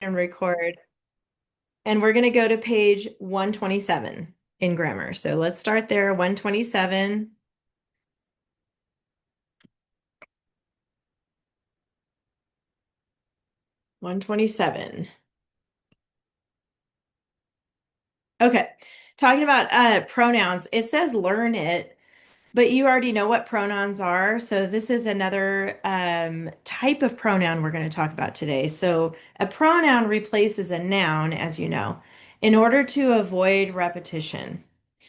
And record. And we're going to go to page 127 in grammar. So let's start there, 127. Okay, talking about pronouns. It says learn it, but you already know what pronouns are. So this is another type of pronoun we're going to talk about today. So a pronoun replaces a noun, as you know, in order to avoid repetition.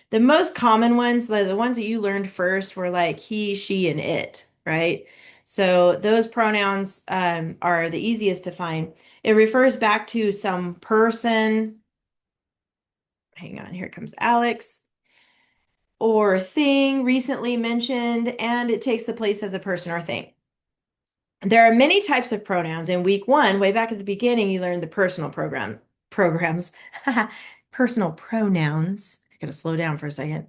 The most common ones, the ones that you learned first, were like he, she, and it, right? So those pronouns are the easiest to find. It refers back to some person. Hang on, here comes Alex. Or thing recently mentioned, and it takes the place of the person or thing. There are many types of pronouns. In week one, way back at the beginning, you learned the programs, personal pronouns. I gotta slow down for a second,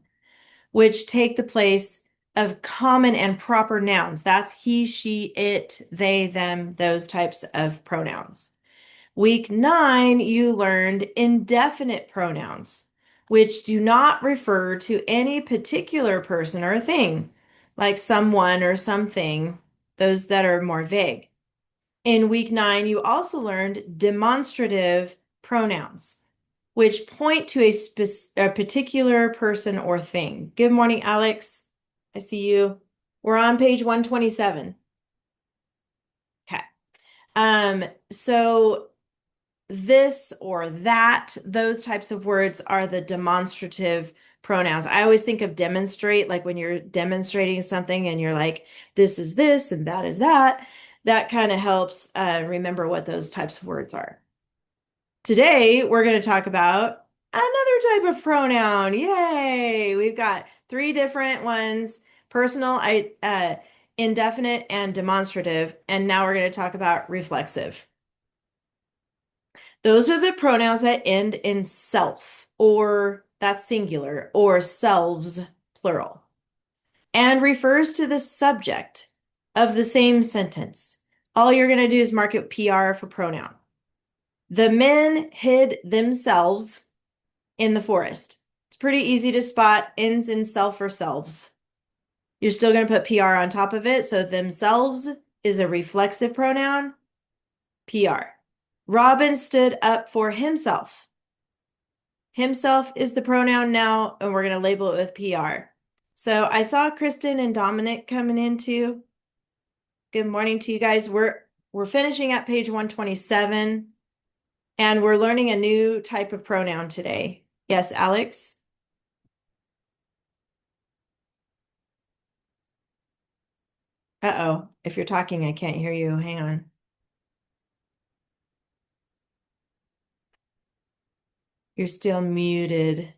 which take the place of common and proper nouns. That's he, she, it, they, them, those types of pronouns. Week 9, you learned indefinite pronouns, which do not refer to any particular person or thing, like someone or something, those that are more vague. In week 9, you also learned demonstrative pronouns, which point to a particular person or thing. Good morning, Alex. I see you. We're on page 127. Okay. So this or that, those types of words are the demonstrative pronouns. I always think of demonstrate, like when you're demonstrating something and you're like, this is this and that is that. That kind of helps remember what those types of words are. Today, we're going to talk about another type of pronoun. Yay! We've got three different ones, personal, indefinite, and demonstrative. And now we're going to talk about reflexive. Those are the pronouns that end in self, or that's singular, or selves, plural, and refers to the subject of the same sentence. All you're going to do is mark it PR for pronoun. The men hid themselves in the forest. It's pretty easy to spot ends in self or selves. You're still going to put PR on top of it. So themselves is a reflexive pronoun, PR. Robin stood up for himself. Himself is the pronoun now, and we're going to label it with PR. So I saw Kristen and Dominic coming in too. Good morning to you guys. We're finishing up page 127, and we're learning a new type of pronoun today. Yes, Alex? Uh-oh. If you're talking, I can't hear you. Hang on. You're still muted.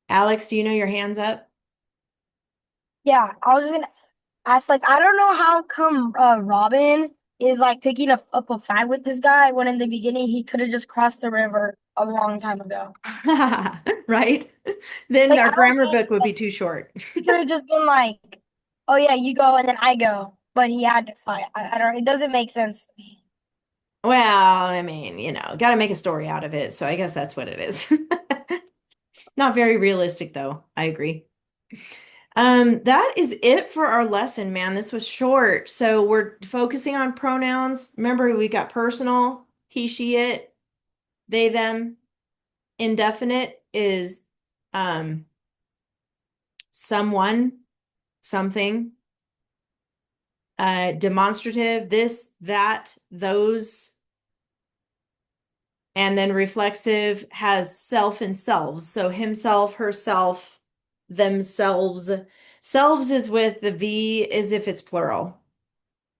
Alex, do you know your hand's up? Yeah, I was just gonna ask, like, I don't know how come Robin is like picking up a fight with this guy when in the beginning he could have just crossed the river a long time ago. Right? Then Like, our I don't grammar think book would like be too short. he could have just been like, "Oh yeah, you go and then I go," but he had to fight. I don't. It doesn't make sense to me. Well, I mean, got to make a story out of it. So I guess that's what it is. Not very realistic, though. I agree. That is it for our lesson, man. This was short. So we're focusing on pronouns. Remember, we got personal, he, she, it, they, them. Indefinite is um someone, something. Demonstrative, this, that, those. And then reflexive has self and selves. So himself, herself, themselves. Selves is with the V as if it's plural.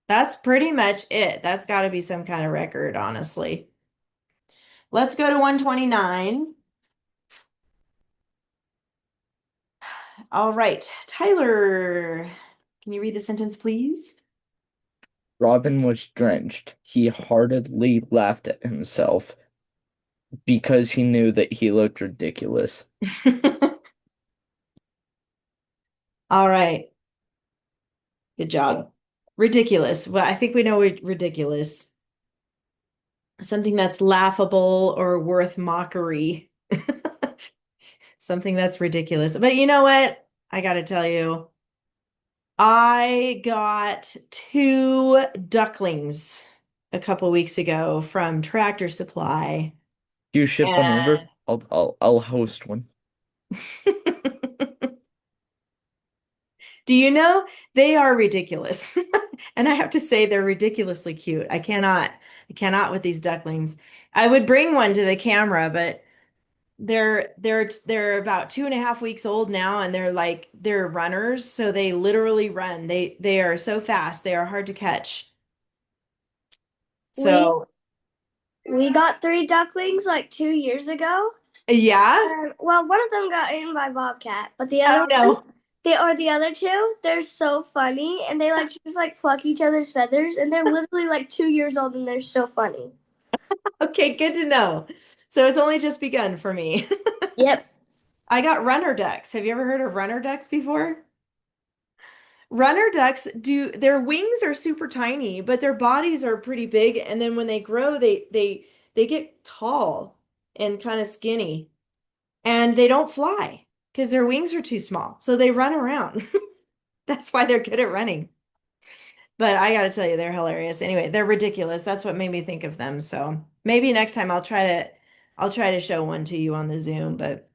That's pretty much it. That's got to be some kind of record, honestly. Let's go to 129. All right. Tyler, can you read the sentence, please? Robin was drenched. He heartily laughed at himself because he knew that he looked ridiculous. All right. Good job. Ridiculous. Well, I think we know ridiculous. Something that's laughable or worth mockery. Something that's ridiculous. But you know what? I gotta tell you, I got two ducklings a couple weeks ago from Tractor Supply. You ship one over? And I'll host one. do you know they are ridiculous? And I have to say they're ridiculously cute. I cannot with these ducklings. I would bring one to the camera, but they're about 2.5 weeks old now, and they're runners, so they literally run. They are so fast, they are hard to catch. We So we got three ducklings like 2 years ago. yeah. Well, one of them got eaten by bobcat, but the other Oh no. the other two, they're so funny, and they like just like pluck each other's feathers, and they're literally like 2 years old, and they're so funny. Okay, good to know. So it's only just begun for me. Yep. I got runner ducks. Have you ever heard of runner ducks before? Runner ducks do their wings are super tiny, but their bodies are pretty big, and then when they grow, they get tall and kind of skinny, and they don't fly because their wings are too small. So they run around. That's why they're good at running. But I gotta tell you, they're hilarious. Anyway, they're ridiculous. That's what made me think of them. So maybe next time I'll try to show one to you on the Zoom, but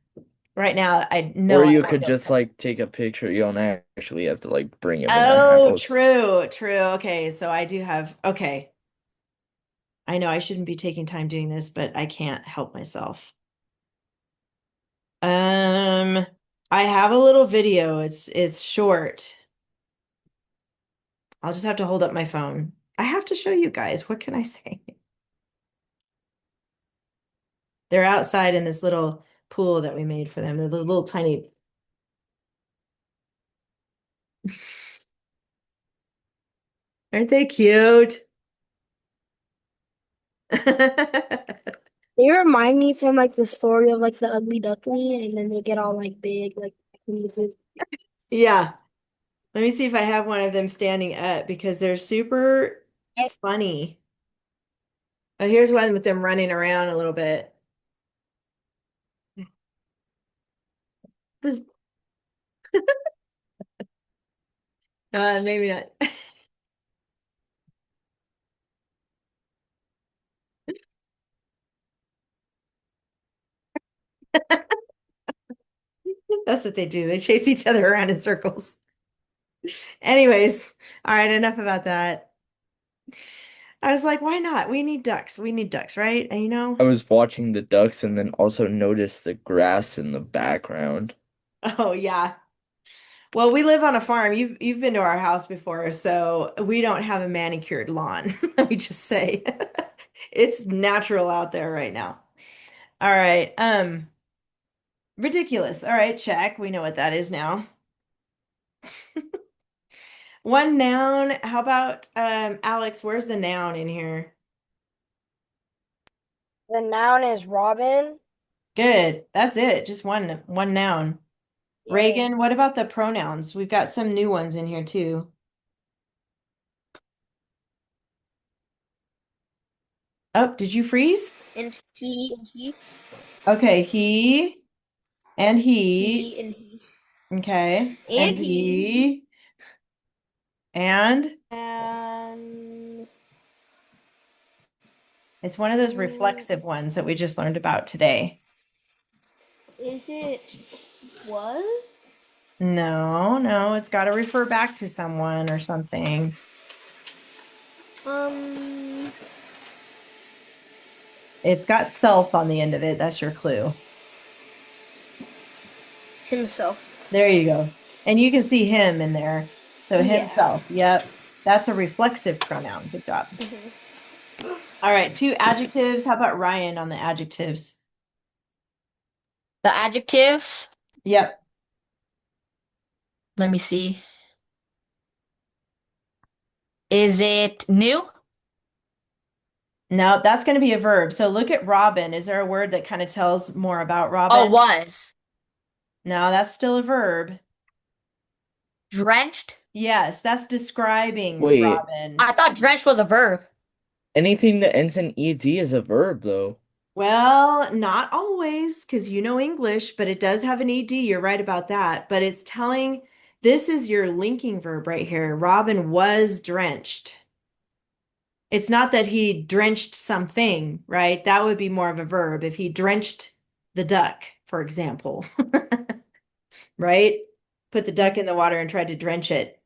right now I Or know I you won't could be able just to. like take a picture. You don't actually have to like bring him in the Oh, house. true, true. Okay, so I do have, okay. I know I shouldn't be taking time doing this, but I can't help myself. Um, I have a little video. It's short. I'll just have to hold up my phone. I have to show you guys. What can I say? They're outside in this little pool that we made for them. They're the little tiny. Aren't they cute? They remind me from like the story of like the ugly duckling, and then they get all like big, like Yeah. Let me see if I have one of them standing up because they're super funny. Oh, here's one with them running around a little bit. This- maybe not. That's what they do. They chase each other around in circles. Anyways, all right, enough about that. I was like, why not? We need ducks. We need ducks, right? And I was watching the ducks and then also noticed the grass in the background. oh yeah. Well, we live on a farm. You've been to our house before, so we don't have a manicured lawn. Let me just say. It's natural out there right now. All right. Ridiculous. All right, check. We know what that is now. One noun. How about Alex, where's the noun in here? the noun is Robin. Good. That's it. Just one noun. Yay. Reagan, what about the pronouns? We've got some new ones in here too. Oh, did you freeze? And he, Okay, he and he. he, and he, Okay. And and he, he and and it's one of those reflexive ones that we just learned about today. is it was? No, no, it's got to refer back to someone or something. Um, It's got self on the end of it. That's your clue. himself. There you go. And you can see him in there. So Yeah. himself. Yep. That's a reflexive pronoun. Good job. Mhm. All right, two adjectives. How about Ryan on the adjectives? The adjectives, Yep. let me see. Is it new? No, that's going to be a verb. So look at Robin. Is there a word that kind of tells more about Oh, Robin? was. No, that's still a verb. Drenched? Yes, that's describing Wait, Robin. I thought drenched was a verb. anything that ends in ed is a verb, though. Well, not always, because you know English, but it does have an ED. You're right about that. But it's telling this is your linking verb right here. Robin was drenched. It's not that he drenched something, right? That would be more of a verb if he drenched the duck, for example, right? Put the duck in the water and tried to drench it.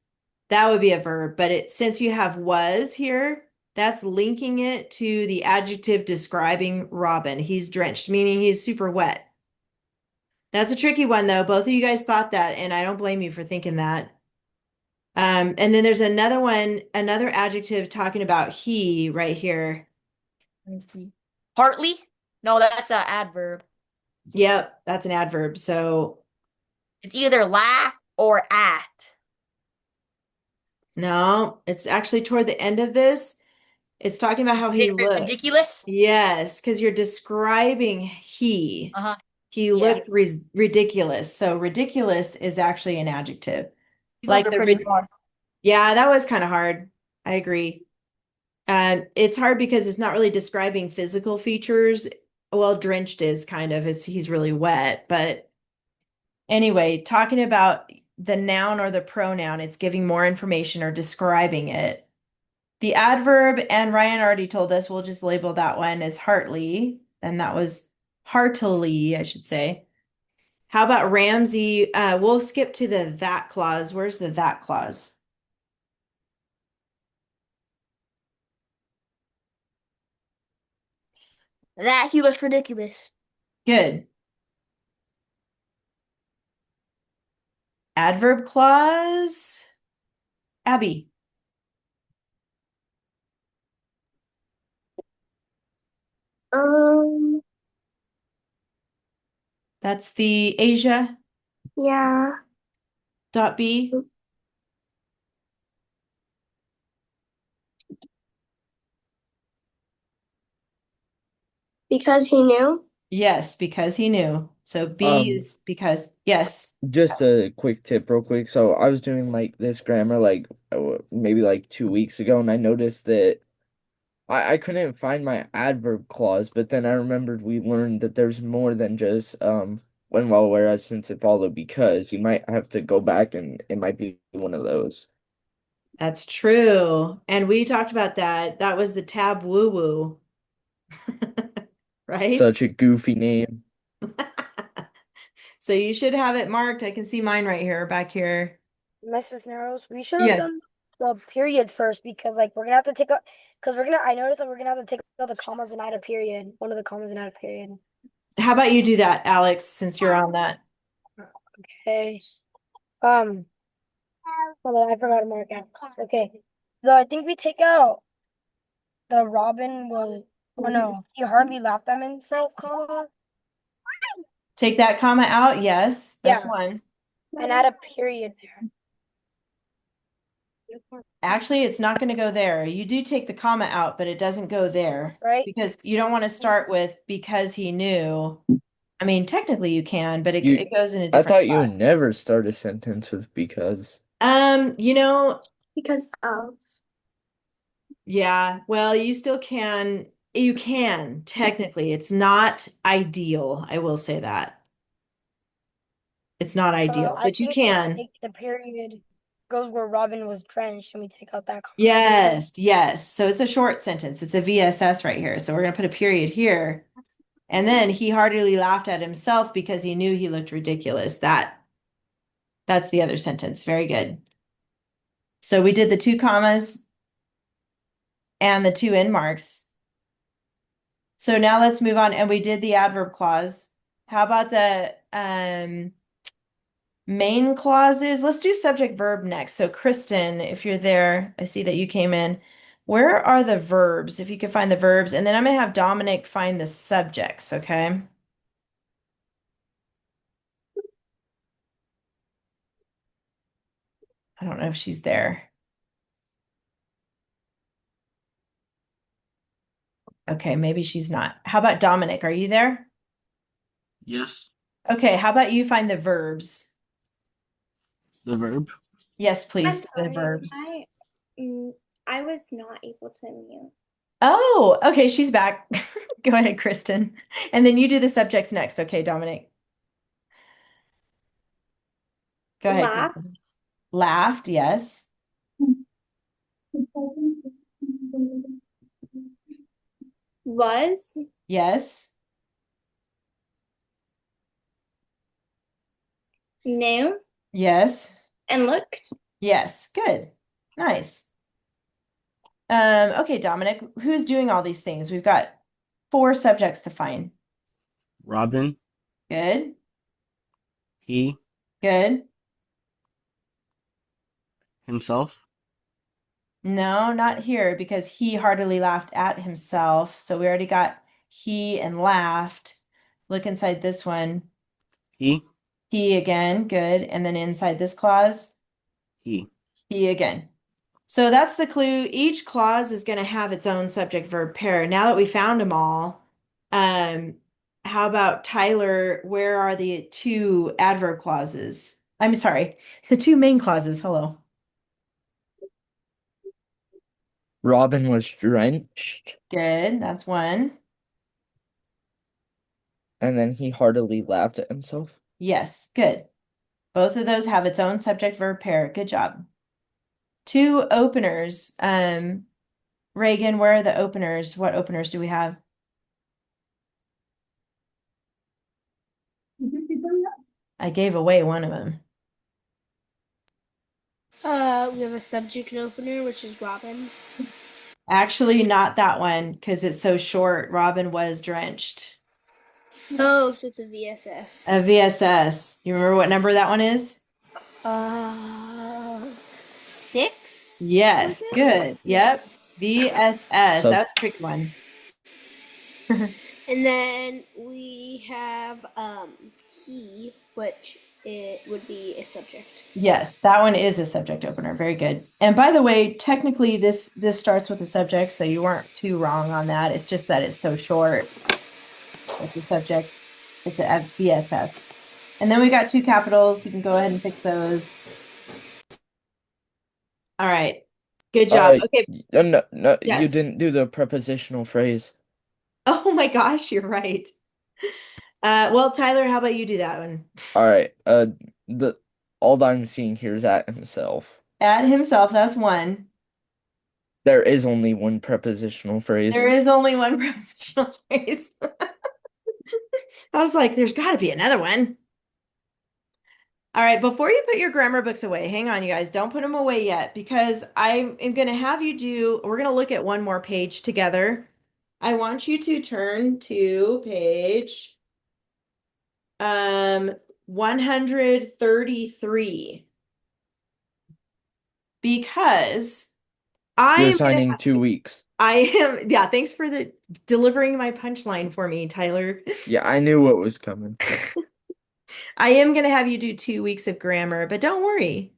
That would be a verb, but since you have was here, that's linking it to the adjective describing Robin. He's drenched, meaning he's super wet. That's a tricky one though. Both of you guys thought that, and I don't blame you for thinking that. And then there's another one, another adjective talking about he right here. Let me see. Partly? No, that's an adverb. Yep, that's an adverb. So It's either laugh or at. no, it's actually toward the end of this. It's talking about how Is he it looked. ridiculous? Yes, because you're describing he. Uh-huh. He Yeah. looked ridiculous. So ridiculous is actually an adjective. These ones Like are pretty hard. yeah, that was kind of hard. I agree. It's hard because it's not really describing physical features. Well, drenched is kind of, he's really wet. But anyway, talking about the noun or the pronoun, it's giving more information or describing it. The adverb, and Ryan already told us, we'll just label that one as heartly. And that was heartily, I should say. How about Ramsey? We'll skip to the that clause. Where's the that clause? That he looks ridiculous. Good. Adverb clause. Abby. Um, That's the Asia yeah, dot B. because he knew. Yes, because he knew. So B Um, is because, yes. just a quick tip, real quick. So I was doing like this grammar like maybe like 2 weeks ago, and I noticed that I couldn't find my adverb clause, but then I remembered we learned that there's more than just when, while, whereas, since, if, although, because. You might have to go back and it might be one of those. That's true. And we talked about that. That was the tab woo woo. Right? Such a goofy name. So you should have it marked. I can see mine right here, back here. Mrs. Narrows, we should have Yes. done the periods first because like we're gonna have to take out because I noticed that we're gonna have to take out the commas and add a period. One of the commas and add a period. How about you do that, Alex, since you're on that? Okay. Um, hold on, I forgot to mark out. Okay. So I think we take out the Robin was oh no, he hardly laughed at himself, comma, Take that comma out. Yes, that's yeah, one. and add a period there. Actually, it's not going to go there. You do take the comma out, but it doesn't go there Right? because you don't want to start with because he knew. I mean, technically you can, but You, it goes in a I different thought you spot. would never start a sentence with because. You know, Because of. yeah, well, you still can. You can technically. It's not ideal. I will say that. It's not ideal, I but you think we can. take the period goes where Robin was drenched and we take out that comma too. Yes, yes. So it's a short sentence. It's a VSS right here. So we're going to put a period here. And then he heartily laughed at himself because he knew he looked ridiculous. That's the other sentence. Very good. So we did the two commas and the two end marks. So now let's move on. And we did the adverb clause. How about the main clauses? Let's do subject verb next. So Kristen, if you're there, I see that you came in. Where are the verbs? If you can find the verbs, and then I'm gonna have Dominic find the subjects, okay? I don't know if she's there. Okay, maybe she's not. How about Dominic? Are you there? Yes, Okay, how about you find the verbs? the verb. Yes, I'm please, the sorry. verbs. I was not able to unmute. Oh, okay, she's back. Go ahead, Kristen. And then you do the subjects next, okay, Dominic? Go ahead, Laugh, Kristen. Laughed, yes. was, Yes. knew, Yes. and looked. Yes. Good. Nice. Okay, Dominic, who's doing all these things? We've got four subjects to find. Robin, Good. he, Good. himself, No, not here because he heartily laughed at himself. So we already got he and laughed. Look inside this one. he, He again. Good. And then inside this clause, he. he again. So that's the clue. Each clause is going to have its own subject verb pair. Now that we found them all, um, how about Tyler? Where are the two adverb clauses? I'm sorry, the two main clauses. Hello. Robin was drenched, Good. That's one. and then he heartily laughed at himself. Yes. Good. Both of those have its own subject verb pair. Good job. Two openers. Reagan, where are the openers? What openers do we have? I gave away one of them. We have a subject opener, which is Robin. Actually, not that one because it's so short. Robin was drenched. Oh, so it's a VSS. A VSS. You remember what number that one is? 6? Yes, good. Yeah. Yep. VSS. So That was a tricky one. And then we have he, which it would be a subject. Yes, that one is a subject opener. Very good. And by the way, technically this starts with a subject, so you weren't too wrong on that. It's just that it's so short. It's a subject. It's a VSS. And then we got two capitals. You can go ahead and fix those. All right. Good job. Okay. no, no, you Yes. didn't do the prepositional phrase. Oh my gosh, you're right. Well, Tyler, how about you do that one? All right. The all I'm seeing here is at himself. At himself, that's one. There is only one prepositional phrase. There is only one prepositional phrase. I was like, there's got to be another one. All right, before you put your grammar books away, hang on, you guys, don't put them away yet because I am going to have you we're going to look at one more page together. I want you to turn to page 133 because I You're am going to signing 2 weeks. yeah, thanks for delivering my punchline for me, Tyler. Yeah, I knew what was coming. I am going to have you do 2 weeks of grammar, but don't worry.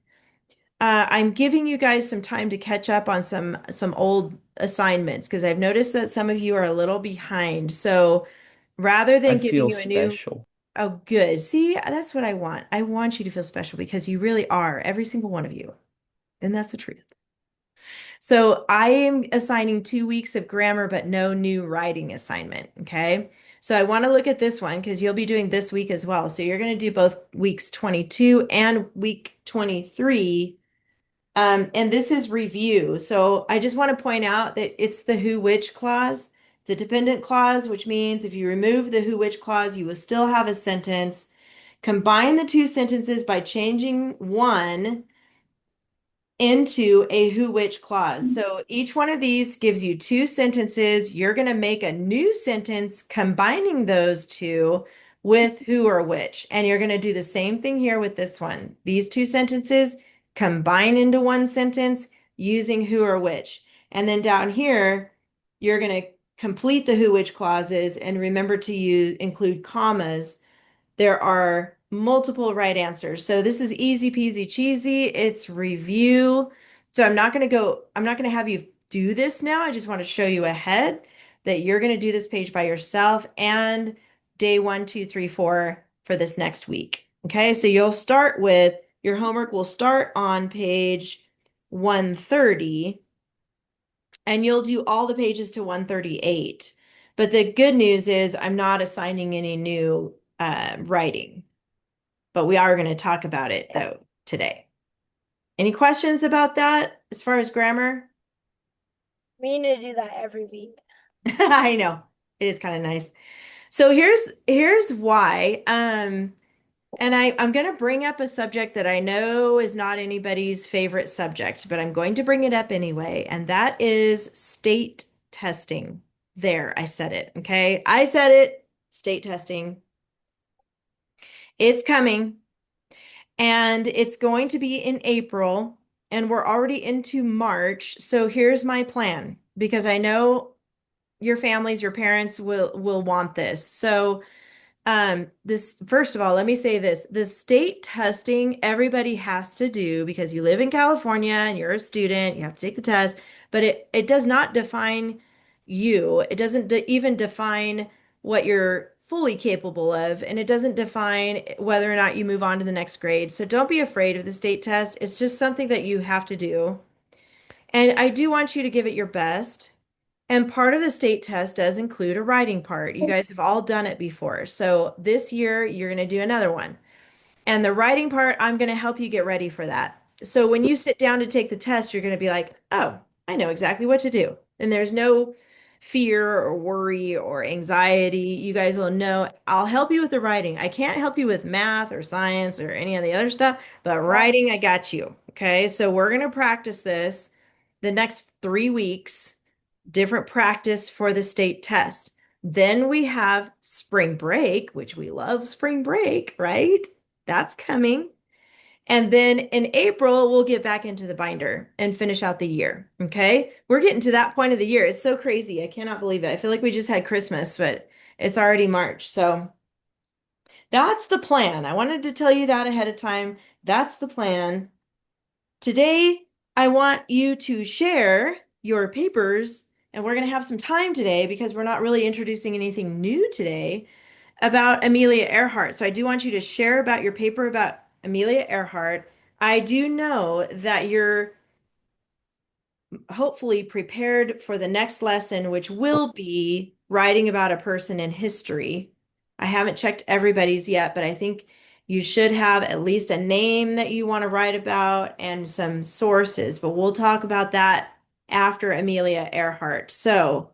I'm giving you guys some time to catch up on some old assignments because I've noticed that some of you are a little behind. So rather I than giving feel you a new, special. oh, good. See, that's what I want. I want you to feel special because you really are, every single one of you. And that's the truth. So I am assigning 2 weeks of grammar, but no new writing assignment. Okay. So I want to look at this one because you'll be doing this week as well. So you're going to do both weeks 22 and week 23. And this is review. So I just want to point out that it's the who which clause. It's a dependent clause, which means if you remove the who which clause, you will still have a sentence. Combine the two sentences by changing one into a who which clause. So each one of these gives you two sentences. You're going to make a new sentence combining those two with who or which. And you're going to do the same thing here with this one. These two sentences combine into one sentence using who or which. And then down here, you're going to complete the who which clauses and remember to include commas. There are multiple right answers. So this is easy peasy cheesy. It's review. So I'm not going to have you do this now. I just want to show you ahead that you're going to do this page by yourself and day 1, 2, 3, 4 for this next week. Okay, so you'll start with Your homework will start on page 130, and you'll do all the pages to 138. But the good news is I'm not assigning any new writing, but we are going to talk about it though today. Any questions about that as far as grammar? We need to do that every week. I know. It is kind of nice. So here's why. And I'm going to bring up a subject that I know is not anybody's favorite subject, but I'm going to bring it up anyway, and that is state testing. There, I said it. Okay. I said it. State testing. It's coming, and it's going to be in April, and we're already into March. So here's my plan, because I know your families, your parents will want this. So this, first of all, let me say this. The state testing everybody has to do because you live in California and you're a student, you have to take the test, but it does not define you. It doesn't even define what you're fully capable of, and it doesn't define whether or not you move on to the next grade. So don't be afraid of the state test. It's just something that you have to do. And I do want you to give it your best. And part of the state test does include a writing part. You guys have all done it before. So this year, you're going to do another one. And the writing part, I'm going to help you get ready for that. So when you sit down to take the test, you're going to be like, oh, I know exactly what to do. And there's no fear or worry or anxiety. You guys will know. I'll help you with the writing. I can't help you with math or science or any of the other stuff, but writing, I got you. Okay. So we're going to practice this the next 3 weeks, different practice for the state test. Then we have spring break, which we love spring break, right? That's coming. And then in April, we'll get back into the binder and finish out the year. Okay. We're getting to that point of the year. It's so crazy. I cannot believe it. I feel like we just had Christmas, but it's already March. So that's the plan. I wanted to tell you that ahead of time. That's the plan. Today, I want you to share your papers, and we're going to have some time today because we're not really introducing anything new today about Amelia Earhart. So I do want you to share about your paper about Amelia Earhart. I do know that you're hopefully prepared for the next lesson, which will be writing about a person in history. I haven't checked everybody's yet, but I think you should have at least a name that you want to write about and some sources, but we'll talk about that after Amelia Earhart. So,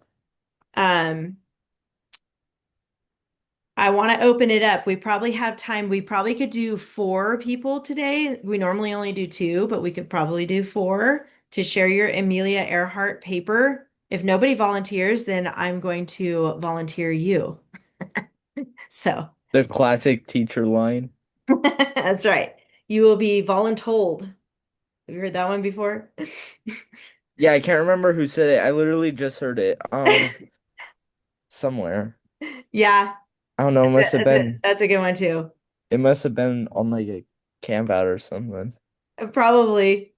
I want to open it up. We probably have time. We probably could do 4 people today. We normally only do 2, but we could probably do 4 to share your Amelia Earhart paper. If nobody volunteers, then I'm going to volunteer you. So The classic teacher line. that's right. You will be voluntold. Have you heard that one before? Yeah, I can't remember who said it. I literally just heard it. Somewhere. Yeah, I don't know. It must have been. that's a good one too. It must have been on like a camp out or something. Probably.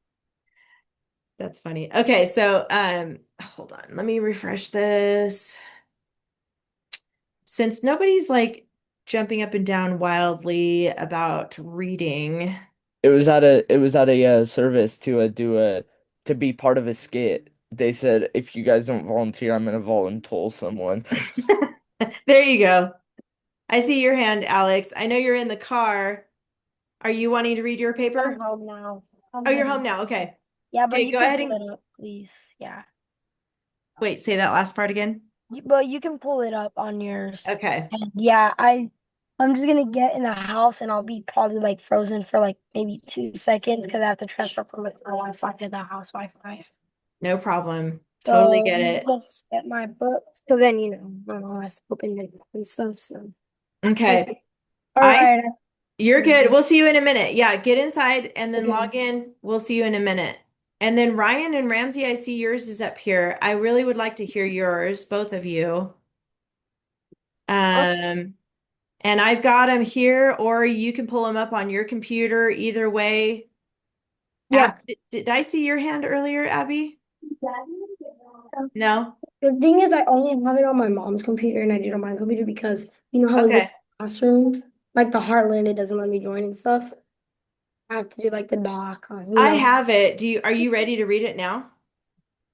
That's funny. Okay, so hold on. Let me refresh this. Since nobody's like jumping up and down wildly about reading. It was at a service to do a to be part of a skit. They said if you guys don't volunteer, I'm gonna volunteer someone. There you go. I see your hand, Alex. I know you're in the car. Are you wanting to read your I'm paper? home now. Oh, you're home now. Okay. Yeah, but Okay, you go can ahead pull and it up, please. Yeah. wait, say that last part again. But you can pull it up on yours. Okay. And yeah, I'm just gonna get in the house and I'll be probably like frozen for like maybe 2 seconds because I have to transfer from my Wi-Fi to the house Wi-Fi. No problem. Totally So get let me it. just get my books because then my mom has to open it and stuff. So Okay. all I right. You're good. We'll see you in a minute. Yeah, get inside and then Okay. log in. We'll see you in a minute. And then Ryan and Ramsey, I see yours is up here. I really would like to hear yours, both of you. Um, and I've got them here, or you can pull them up on your computer. Either way. Yeah. Did I see your hand earlier, Abby? No? The thing is, I only have it on my mom's computer and I did it on my computer because you know how we Okay. look at the classroom, like the Heartland, it doesn't let me join and stuff. I have to do like the doc on, I have it. Are you ready to read it now?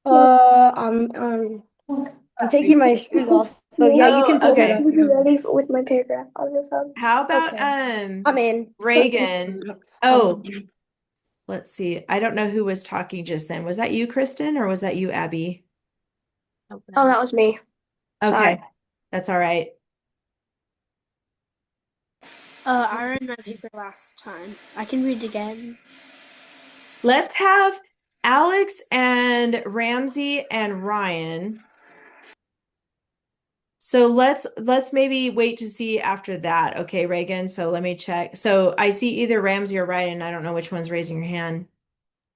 I'm taking my shoes off, so yeah, you Oh, can pull it okay. up. You be ready with my paragraph on your phone. How about Okay. I'm in. Reagan? Um, Oh, let's see. I don't know who was talking just then. Was that you, Kristen, or was that you, Abby? Oh, that was me. Sorry. Okay, that's all right. I read my paper last time. I can read it again. Let's have Alex and Ramsey and Ryan. So let's maybe wait to see after that. Okay, Reagan. So let me check. So I see either Ramsey or Ryan. I don't know which one's raising your hand.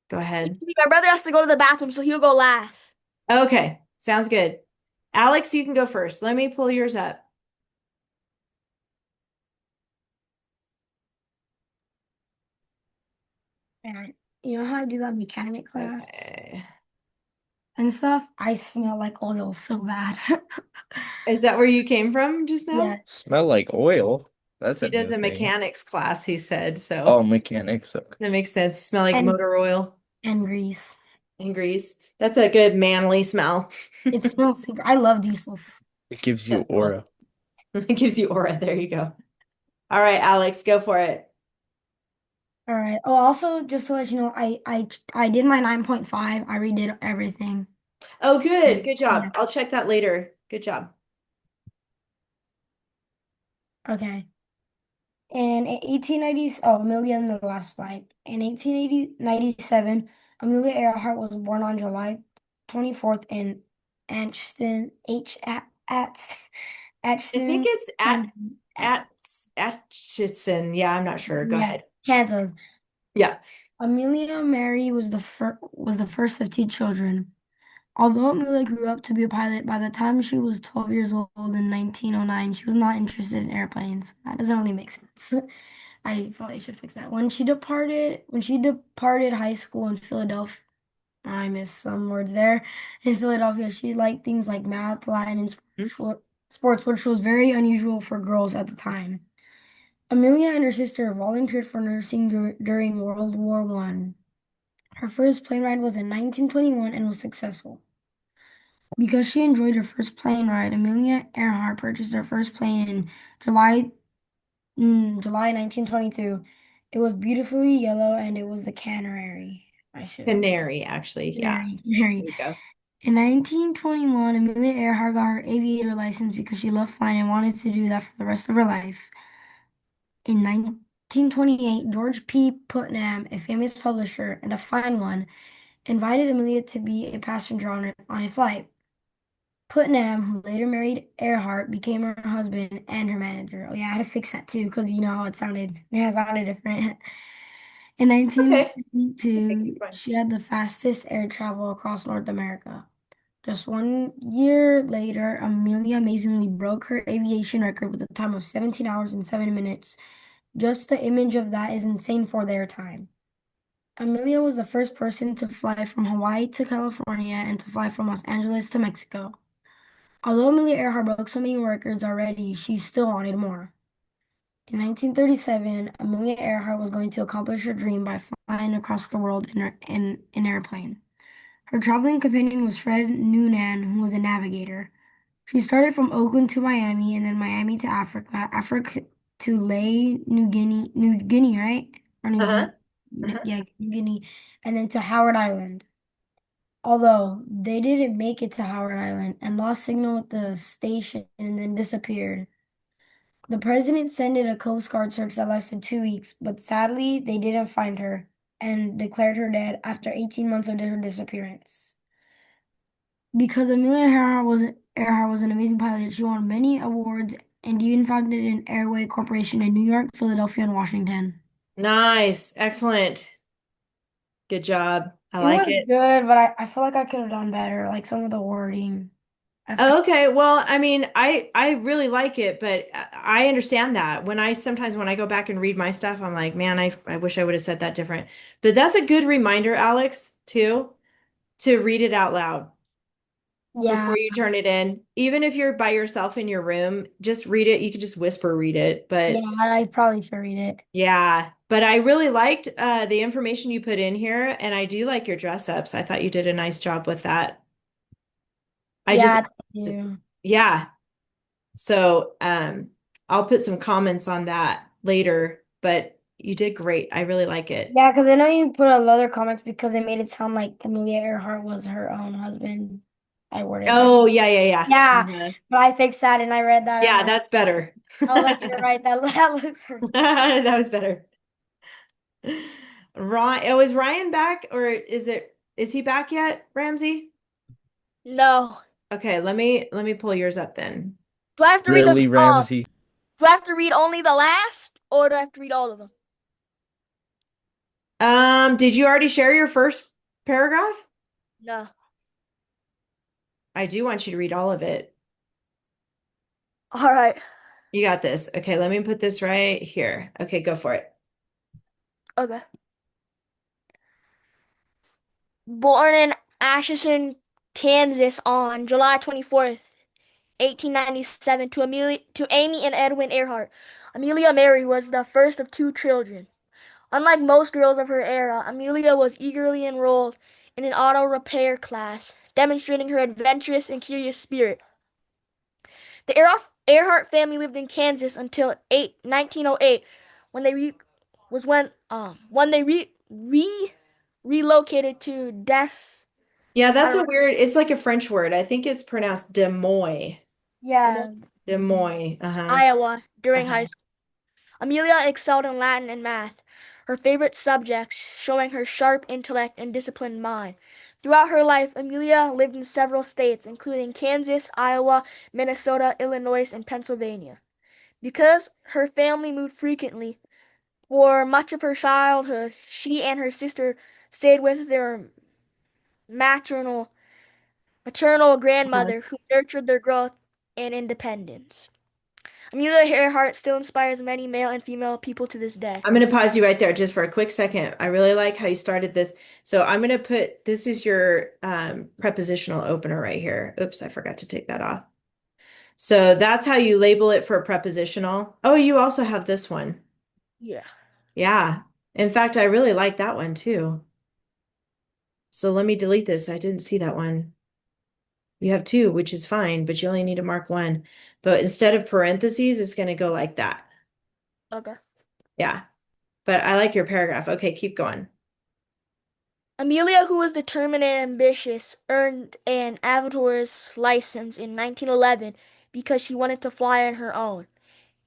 Go ahead. My brother has to go to the bathroom, so he'll go last. Okay, sounds good. Alex, you can go first. Let me pull yours up. and you know how I do that mechanic class Okay. and stuff? I smell like oil so bad. Is that where you came from just now? Yeah, Smell like oil. That's He a does new a thing. mechanics class, he said. So Oh, mechanics. Okay. that makes sense. You smell like and motor oil grease. and grease. That's a good manly smell. It smells super. I love diesels. It gives you Definitely. aura. It gives you aura. There you go. All right, Alex, go for it. All right. Oh, also, just to let you know, I did my 9.5. I redid everything. Oh, good. Good Yeah. job. I'll check that later. Good job. Okay. And in 1890, oh, Amelia in the last slide. In 1897, Amelia Earhart was born on July 24th in Ashton, I think Ashton, it's Kansas. at Atchison. Yeah, I'm not sure. Go Yeah, ahead. Kansas. Yeah. Amelia Mary was the first of two children. Although Amelia grew up to be a pilot, by the time she was 12 years old in 1909, she was not interested in airplanes. That doesn't really make sense. I probably should fix that. When she departed high school in Philadelphia, I missed some words there. In Philadelphia, she liked things like math, Latin, and sports, which was very unusual for girls at the time. Amelia and her sister volunteered for nursing during World War One. Her first plane ride was in 1921 and was successful. Because she enjoyed her first plane ride, Amelia Earhart purchased her first plane in July July 1922. It was beautifully yellow and it was the Canary. I should have Canary, actually. Yeah. Canary, There Canary. you go. In 1921, Amelia Earhart got her aviator license because she loved flying and wanted to do that for the rest of her life. In 1928, George P. Putnam, a famous publisher and a fine one, invited Amelia to be a passenger on a flight. Putnam, who later married Earhart, became her husband and her manager. Oh yeah, I had to fix that too because you know how it sounded. It sounded different. In Okay. Okay, keep 1952, going. she had the fastest air travel across North America. Just 1 year later, Amelia amazingly broke her aviation record with a time of 17 hours and 7 minutes. Just the image of that is insane for their time. Amelia was the first person to fly from Hawaii to California and to fly from Los Angeles to Mexico. Although Amelia Earhart broke so many records already, she still wanted more. In 1937, Amelia Earhart was going to accomplish her dream by flying across the world in an airplane. Her traveling companion was Fred Noonan, who was a navigator. She started from Oakland to Miami and then Miami to Africa, Africa to New Guinea, right? Or New Uh-huh. Guinea, Uh-huh. yeah, New Guinea, and then to Howard Island. Although they didn't make it to Howard Island and lost signal with the station and then disappeared. The president sent in a Coast Guard search that lasted 2 weeks, but sadly, they didn't find her and declared her dead after 18 months of her disappearance. Because Amelia Earhart was an amazing pilot, she won many awards and even founded an airway corporation in New York, Philadelphia, and Washington. Nice. Excellent. Good job. I It like was it. good, but I feel like I could have done better, like some of the wording. I feel, Oh, okay. Well, I mean, I really like it, but I understand that. When I go back and read my stuff, I'm like, man, I wish I would have said that different. But that's a good reminder, Alex, too, to read it out loud yeah, before you turn it in. Even if you're by yourself in your room, just read it. You could just whisper read it. yeah, But I probably should read it. yeah, But I really liked the information you put in here, and I do like your dress ups. I thought you did a nice job with that. I just, Yeah, yeah. yeah. So I'll put some comments on that later, but you did great. I really like it. Yeah, because I know you put a lot of comics because it made it sound like Amelia Earhart was her own husband. I worded it. Oh, yeah, yeah, yeah. Yeah, Uh-huh. but I fixed that and I read that. I'm Yeah, like, that's better. I was like, you're right. That looks her. That was better. Ryan, oh, is Ryan back or is he back yet, Ramsey? No. Okay, let me pull yours up then. Do I have to read the Really, Ramsey? do I have to read only the last or do I have to read all of them? Did you already share your first paragraph? No. I do want you to read all of it. All right. You got this. Okay, let me put this right here. Okay, go for it. Okay. Born in Atchison, Kansas on July 24th, 1897 to Amy and Edwin Earhart. Amelia Mary was the first of two children. Unlike most girls of her era, Amelia was eagerly enrolled in an auto repair class, demonstrating her adventurous and curious spirit. The Earhart family lived in Kansas until 1908, when they re- was when they relocated to Des. Yeah, I that's don't a know. weird, it's like a French word. I think it's pronounced Des Moines. Yeah. Des Moines. Uh-huh. Iowa during high Uh-huh. school. Amelia excelled in Latin and math, her favorite subjects, showing her sharp intellect and disciplined mind. Throughout her life, Amelia lived in several states, including Kansas, Iowa, Minnesota, Illinois, and Pennsylvania. Because her family moved frequently, for much of her childhood, she and her sister stayed with their maternal maternal Uh-huh. grandmother, who nurtured their growth and independence. Amelia Earhart still inspires many male and female people to this day. I'm going to pause you right there just for a quick second. I really like how you started this. So I'm going to put, this is your prepositional opener right here. Oops, I forgot to take that off. So that's how you label it for a prepositional. Oh, you also have this one. Yeah. Yeah. In fact, I really like that one too. So let me delete this. I didn't see that one. You have two, which is fine, but you only need to mark one. But instead of parentheses, it's going to go like that. Okay. Yeah. But I like your paragraph. Okay, keep going. Amelia, who was determined and ambitious, earned an aviator's license in 1911 because she wanted to fly on her own.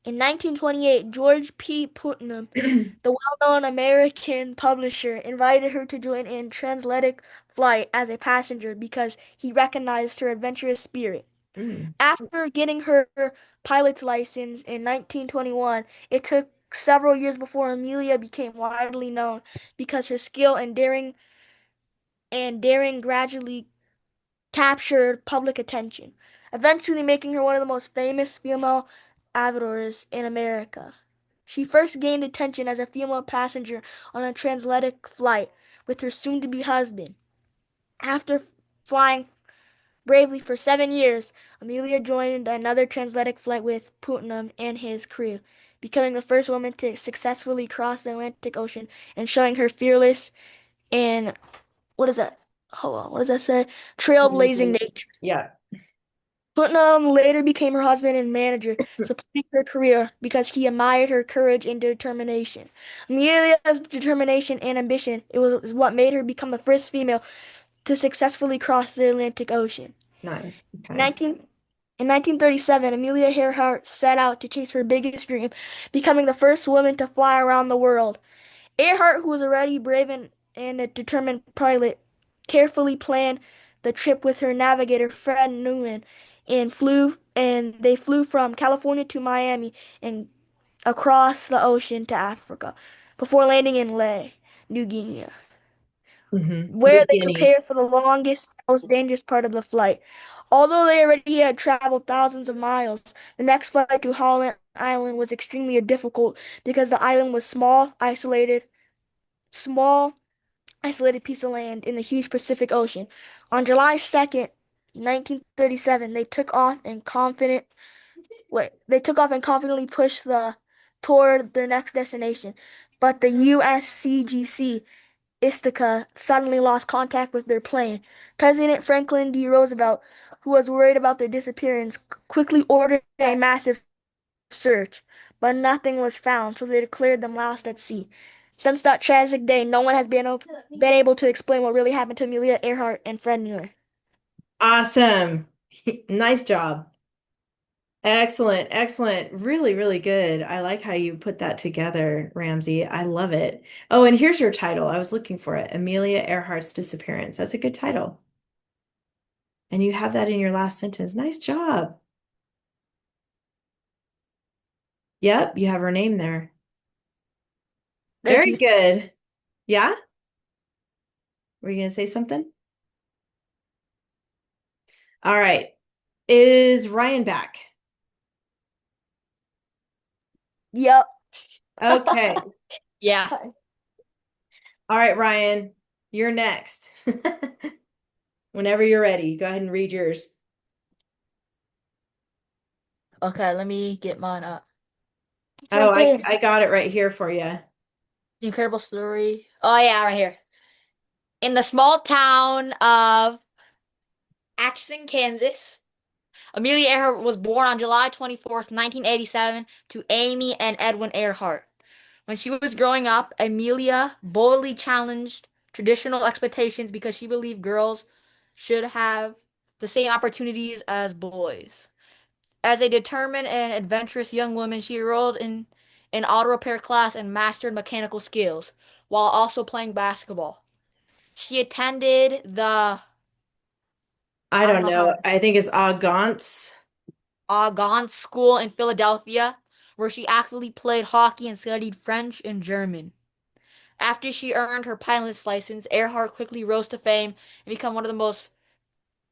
In 1928, George P. Putnam, the well-known American publisher, invited her to join in transatlantic flight as a passenger because he recognized her adventurous spirit. Mm. After getting her pilot's license in 1921, it took several years before Amelia became widely known because her skill and daring gradually captured public attention, eventually making her one of the most famous female aviators in America. She first gained attention as a female passenger on a transatlantic flight with her soon-to-be husband. After flying bravely for 7 years, Amelia joined another transatlantic flight with Putnam and his crew, becoming the first woman to successfully cross the Atlantic Ocean and showing her fearless and what is that? Hold on, what does that say? Trailblazing nature. Yeah. Putnam later became her husband and manager, supporting her career because he admired her courage and determination. Amelia's determination and ambition is what made her become the first female to successfully cross the Atlantic Ocean. Nice. In Okay. 19, in 1937, Amelia Earhart set out to chase her biggest dream, becoming the first woman to fly around the world. Earhart, who was already brave and a determined pilot, carefully planned the trip with her navigator Fred Newman and they flew from California to Miami and across the ocean to Africa before landing in Lae, New Guinea, New where they Guinea. prepared for the longest, most dangerous part of the flight. Although they already had traveled thousands of miles, the next flight to Holland Island was extremely difficult because the island was small, isolated piece of land in the huge Pacific Ocean. On July 2nd, 1937, they took off and confidently pushed toward their next destination. but the USCGC Istica suddenly lost contact with their plane. President Franklin D. Roosevelt, who was worried about their disappearance, quickly ordered a massive search, but nothing was found, so they declared them lost at sea. Since that tragic day, no one has been able to explain what really happened to Amelia Earhart and Fred Muir. Awesome. Nice job. Excellent, excellent. Really, really good. I like how you put that together, Ramsey. I love it. Oh, and here's your title. I was looking for it. Amelia Earhart's Disappearance. That's a good title. And you have that in your last sentence. Nice job. Yep, you have her name there. Thank Very you. good. Yeah? Were you going to say something? All right. Is Ryan back? Yep. Okay. Yeah. All right, Ryan, you're next. Whenever you're ready, go ahead and read yours. Okay, let me get mine up. It's Oh, right there. I got it right here for you. The incredible story. Oh yeah, right here. In the small town of Atchison, Kansas, Amelia Earhart was born on July 24th, 1987, to Amy and Edwin Earhart. When she was growing up, Amelia boldly challenged traditional expectations because she believed girls should have the same opportunities as boys. As a determined and adventurous young woman, she enrolled in an auto repair class and mastered mechanical skills while also playing basketball. She attended the, I I don't don't know how know. to, I think it's Augance. Gaunt School in Philadelphia, where she actively played hockey and studied French and German. After she earned her pilot's license, Earhart quickly rose to fame and became one of the most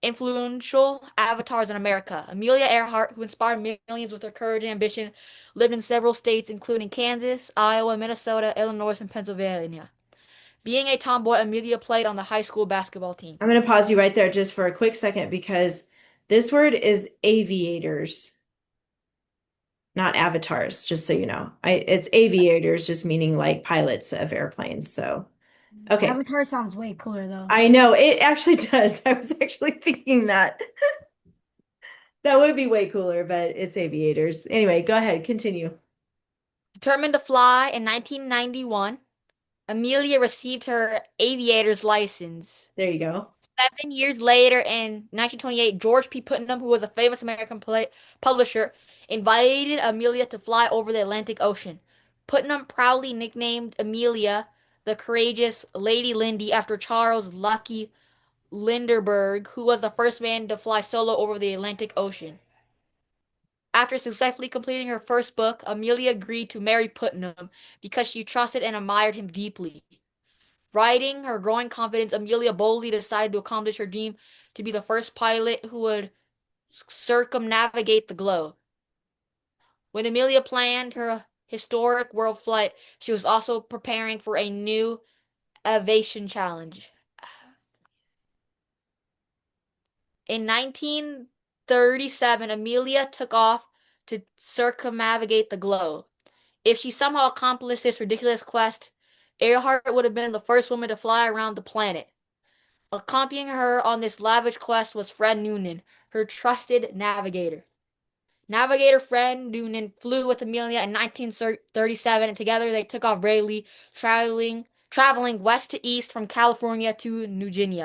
influential avatars in America. Amelia Earhart, who inspired millions with her courage and ambition, lived in several states, including Kansas, Iowa, Minnesota, Illinois, and Pennsylvania. Being a tomboy, Amelia played on the high school basketball team. I'm going to pause you right there just for a quick second because this word is aviators, not avatars, just so you know. It's aviators, just meaning like pilots of airplanes. So, okay. Avatar sounds way cooler though. I know it actually does. I was actually thinking that. That would be way cooler, but it's aviators. Anyway, go ahead, continue. Determined to fly in 1991, Amelia received her aviator's license. There you go. 7 years later, in 1928, George P. Putnam, who was a famous American publisher, invited Amelia to fly over the Atlantic Ocean. Putnam proudly nicknamed Amelia the courageous Lady Lindy after Charles Lucky Lindbergh, who was the first man to fly solo over the Atlantic Ocean. After successfully completing her first book, Amelia agreed to marry Putnam because she trusted and admired him deeply. Riding her growing confidence, Amelia boldly decided to accomplish her dream to be the first pilot who would circumnavigate the globe. When Amelia planned her historic world flight, she was also preparing for a new aviation challenge. In 1937, Amelia took off to circumnavigate the globe. If she somehow accomplished this ridiculous quest, Earhart would have been the first woman to fly around the planet. Accompanying her on this lavish quest was Fred Noonan, her trusted navigator. Navigator Fred Noonan flew with Amelia in 1937, and together they took off bravely, traveling west to east from California to New Guinea.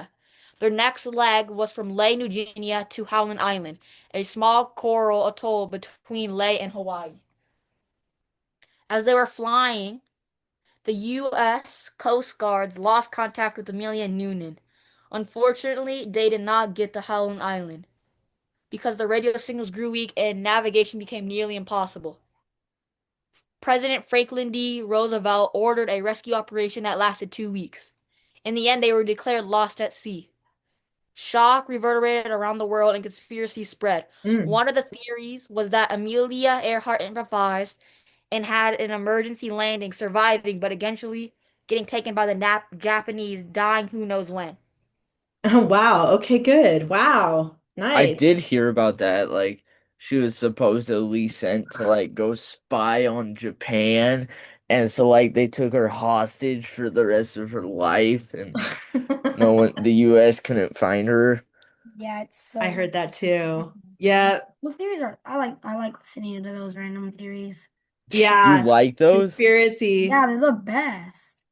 Their next leg was from Ley, New Guinea to Howland Island, a small coral atoll between Ley and Hawaii. As they were flying, the U.S. Coast Guards lost contact with Amelia and Noonan. Unfortunately, they did not get to Howland Island because the radio signals grew weak and navigation became nearly impossible. President Franklin D. Roosevelt ordered a rescue operation that lasted 2 weeks. In the end, they were declared lost at sea. Shock reverberated around the world and conspiracies spread. Mm. One of the theories was that Amelia Earhart improvised and had an emergency landing, surviving, but eventually getting taken by the Japanese, dying who knows when. Oh, wow. Okay, good. Wow. I Nice. did hear about that. Like she was supposedly sent to like go spy on Japan, And so like they took her hostage for the rest of her life, and no one, the US couldn't find her. Yeah, it's I so. heard that too. Yeah. Those theories are. I like listening to those random theories. You Yeah. like those? Yeah, Conspiracy. they're the best.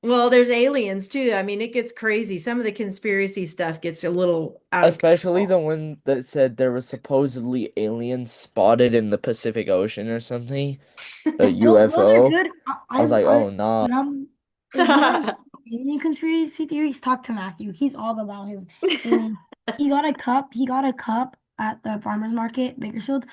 Well, there's aliens too. I mean, it gets crazy. Some of the conspiracy stuff gets a little out of Especially control. the one that said there was supposedly aliens spotted in the Pacific Ocean or something, a Those are UFO. good. I was like, oh nah. When I'm, if you want to hear alien conspiracy theories, talk to Matthew. He's all about his aliens. He got a cup. He got a cup at the farmer's market, Bakersfield.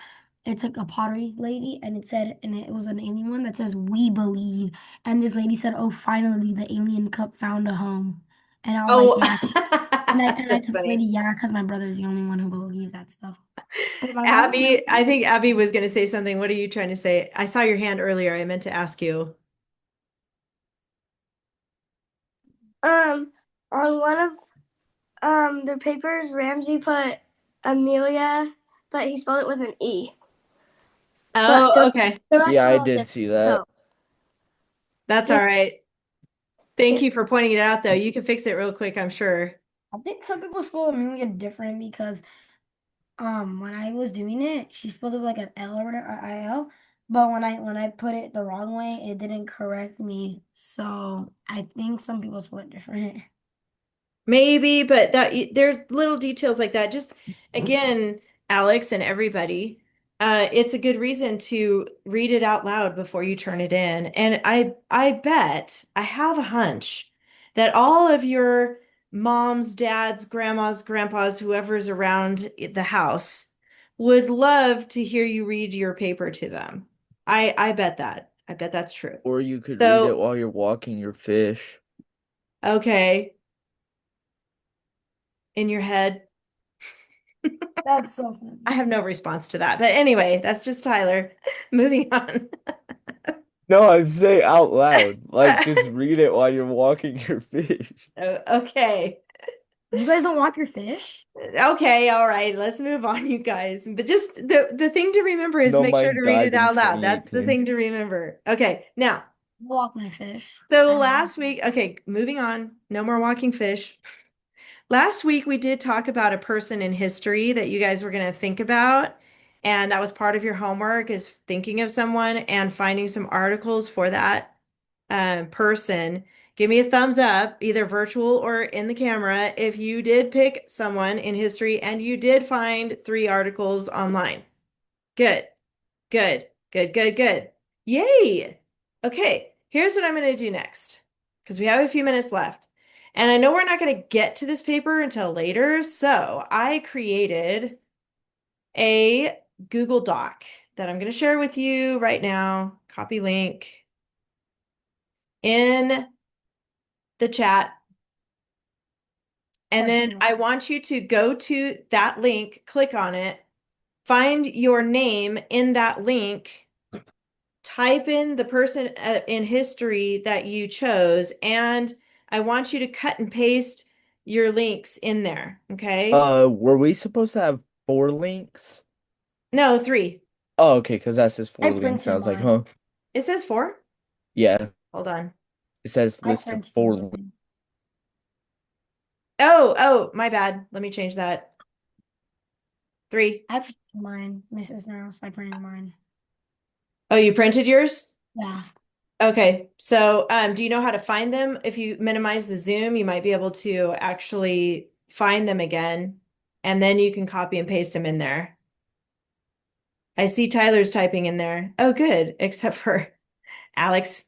It's like a pottery lady, and it was an alien one that says "We believe." And this lady said, "Oh, finally, the alien cup found a home." And I was like, Oh, "Yeah." And I that's told the lady, funny. "Yeah," because my brother's the only one who believes that stuff. But my mom Abby, I think Abby was going to say something. What are you trying to say? I saw your hand earlier. I meant to ask you. Um, on one of their papers, Ramsey put Amelia, but he spelled it with an E. But Oh, okay. the rest Yeah, were I all did different. see that. So That's all just right. Thank you for pointing it out, though. You can fix it real quick, I'm sure. I think some people spell Amelia different because when I was doing it, she spelled it like an L or whatever, or IL. But when I put it the wrong way, it didn't correct me. So I think some people spell it different. Maybe, but there's little details like that. Just again, Alex and everybody, it's a good reason to read it out loud before you turn it in. And I bet, I have a hunch that all of your moms, dads, grandmas, grandpas, whoever's around the house would love to hear you read your paper to them. I bet that. I bet that's true. Or you could read it So, while you're walking your fish. okay, in your head. That's so I funny. have no response to that. But anyway, that's just Tyler. Moving on. No, I'm saying out loud. Like just read it while you're walking your fish. Okay. You guys don't walk your fish? Okay, all right. Let's move on, you guys. But just the thing to remember is No, make sure mine to read it died in out loud. That's the 2018. thing to remember. Okay, now, I walk my fish. so last week, okay, moving on. No more walking fish. Last week we did talk about a person in history that you guys were going to think about, and that was part of your homework is thinking of someone and finding some articles for that person. Give me a thumbs up, either virtual or in the camera, if you did pick someone in history and you did find 3 articles online. Good, good, good, good, good. Yay! Okay, here's what I'm going to do next because we have a few minutes left. And I know we're not going to get to this paper until later. So I created a Google Doc that I'm going to share with you right now. Copy link in the chat. And then I want you to go to that link, click on it, find your name in that link, type in the person in history that you chose, and I want you to cut and paste your links in there. Okay. Were we supposed to have 4 links? No, 3. Oh, okay, because that says I 4 links. I printed was like, mine. huh? It says 4. Yeah, Hold on. it says I list of printed 4 links. mine. Oh, my bad. Let me change that. 3. I printed mine. My sister else, I printed mine. Oh, you printed yours? Yeah. Okay, so do you know how to find them? If you minimize the zoom, you might be able to actually find them again, and then you can copy and paste them in there. I see Tyler's typing in there. Oh, good, except for Alex.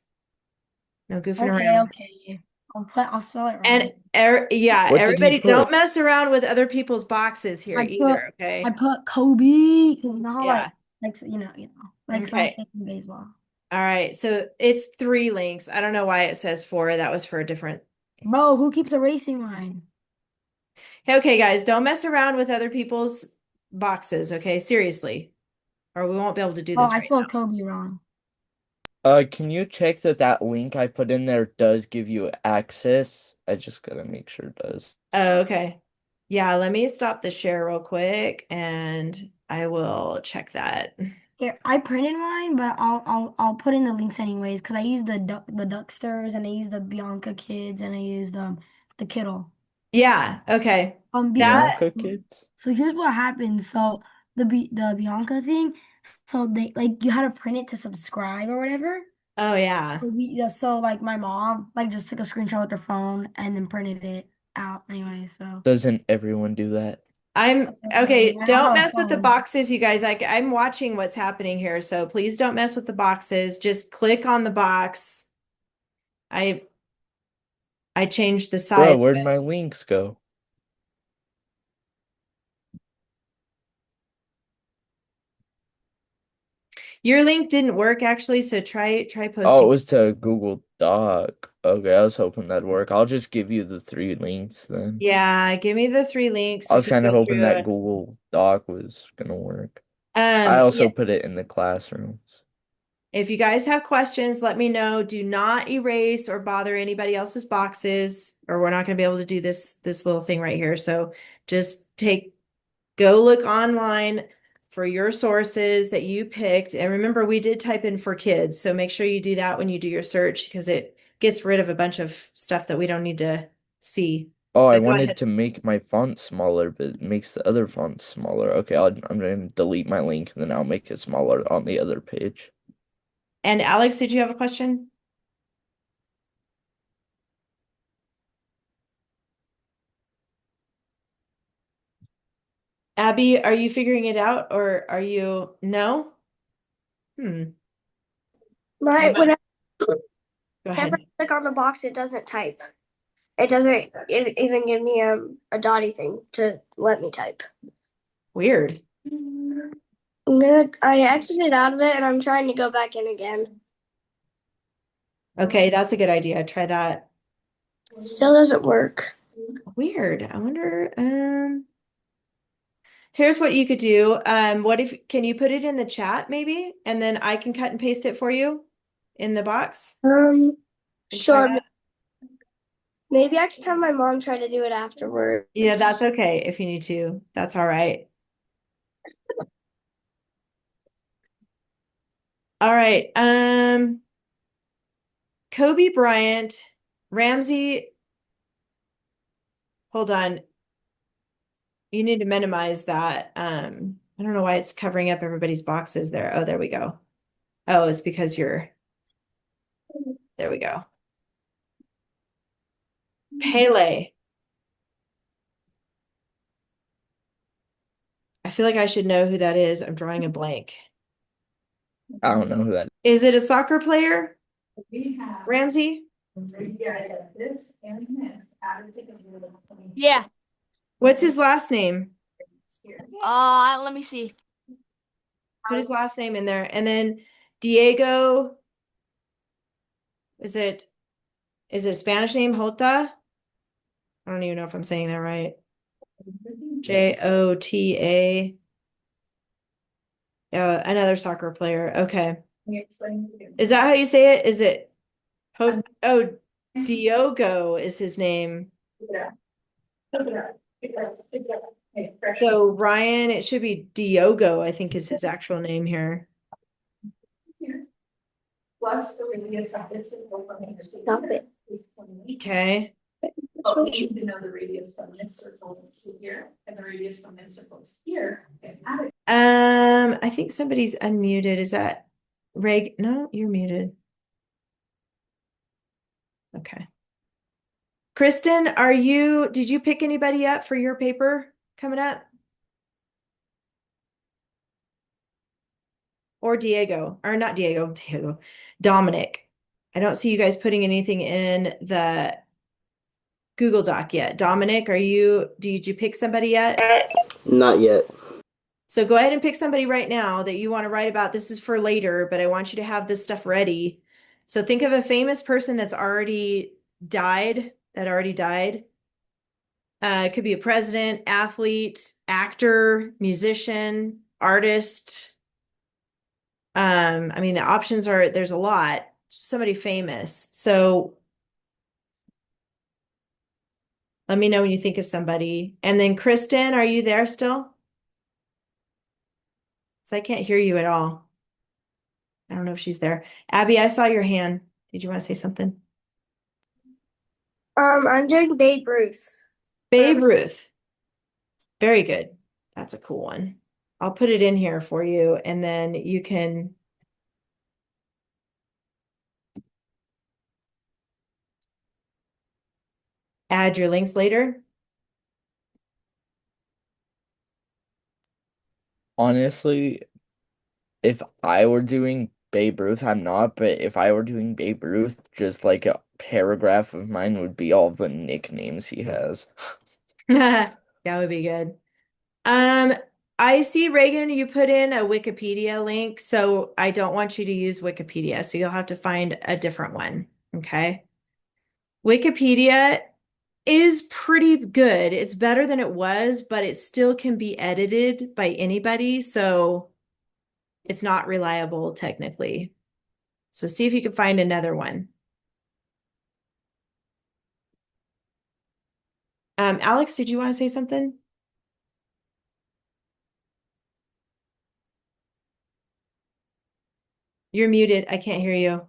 No goofing Okay, around. okay. I'll spell it And right. yeah, What did you everybody don't put? mess around with other people's boxes here I put either, I okay? put Kobe because you know how Yeah. like Okay. sidekick in baseball. All right. So it's 3 links. I don't know why it says 4. That was for a different. Bro, who keeps erasing mine? Okay, guys, don't mess around with other people's boxes, okay? Seriously, or we won't be able to do Oh, this I right spelled Kobe wrong. Can you check that that link I put in there does give you access? I just gotta make sure it does. now. Oh, okay. Yeah, let me stop the share real quick and I will check that. Here, I printed mine, but I'll put in the links anyways because I use the Ducksters and I use the Bianca kids and I use the Kittle. Yeah, okay. Because That, Bianca kids? so here's what happened. So the Bianca thing, so they like you had to print it to subscribe or whatever. oh yeah. So like my mom like just took a screenshot with her phone and then printed it out anyway. So Doesn't everyone do that? I'm okay. I don't Don't have a mess with the phone. boxes, you guys. I'm watching what's happening here, so please don't mess with the boxes. Just click on the box. I I changed the size Bro, of where'd it. my links go? Your link didn't work actually, so try Oh, it posting. was to Google Doc. Okay, I was hoping that'd work. I'll just give you the 3 links then. Yeah, give me the 3 links I if was you kind go of hoping through that it. Google Doc was gonna work. I Yeah, also put it in the classrooms. if you guys have questions, let me know. Do not erase or bother anybody else's boxes, or we're not going to be able to do this little thing right here. So just go look online for your sources that you picked. And remember, we did type in for kids. So make sure you do that when you do your search because it gets rid of a bunch of stuff that we don't need to see. Oh, I But go wanted ahead. to make my font smaller, but it makes the other font smaller. Okay, I'm gonna delete my link and then I'll make it smaller on the other page. And Alex, did you have a question? Abby, are you figuring it out or are you no? Hmm. My Go when whenever ahead. I click on the box, it doesn't type. It doesn't even give me a dotty thing to let me type. Weird. I exited out of it and I'm trying to go back in again. Okay, that's a good idea. Try that. Still doesn't work. Weird. I wonder, here's what you could do. What if, can you put it in the chat maybe? And then I can cut and paste it for you in the box and try Sure. that. Maybe I can have my mom try to do it Yeah, that's afterwards. okay if you need to. That's all right. All right. Kobe Bryant, Ramsey, hold on. You need to minimize that. I don't know why it's covering up everybody's boxes there. Oh, there we go. Oh, it's because there we go. Pele. I feel like I should know who that is. I'm drawing a blank. I don't know who that. Is it a soccer player, Ramsey? Yeah. What's his last name? Let me see. Put his last name in there. And then Diego, is it a Spanish name? Jota? I don't even know if I'm saying that right. Jota. Another soccer player. Okay. Is that how you say it? Is it oh, Diogo is his name. So Ryan, it should be Diogo, I think is his actual name here. Stop it. Okay. Oh, you need to know the radius from this circle to here and the radius from this circle to here. Okay, add it. I think somebody's unmuted. Is that Reg? No, you're muted. Okay. Kristen, did you pick anybody up for your paper coming up? Or Diego, or not Diego, Dominic. I don't see you guys putting anything in the Google Doc yet. Dominic, did you pick somebody yet? Not yet. So go ahead and pick somebody right now that you want to write about. This is for later, but I want you to have this stuff ready. So think of a famous person that's already died, it could be a president, athlete, actor, musician, artist. I mean, the options there's a lot. Somebody famous. So let me know when you think of somebody. And then Kristen, are you there still? So I can't hear you at all. I don't know if she's there. Abby, I saw your hand. Did you want to say something? I'm doing Babe Ruth. Babe Ruth. Very good. That's a cool one. I'll put it in here for you, and then you can add your links later. Honestly, if I were doing Babe Ruth, I'm not, but if I were doing Babe Ruth, just like a paragraph of mine would be all the nicknames he has. That would be good. Um, I see, Reagan, you put in a Wikipedia link, so I don't want you to use Wikipedia, so you'll have to find a different one. Okay. Wikipedia is pretty good. It's better than it was, but it still can be edited by anybody, so it's not reliable technically. So see if you can find another one. Alex, did you want to say something? You're muted. I can't hear you.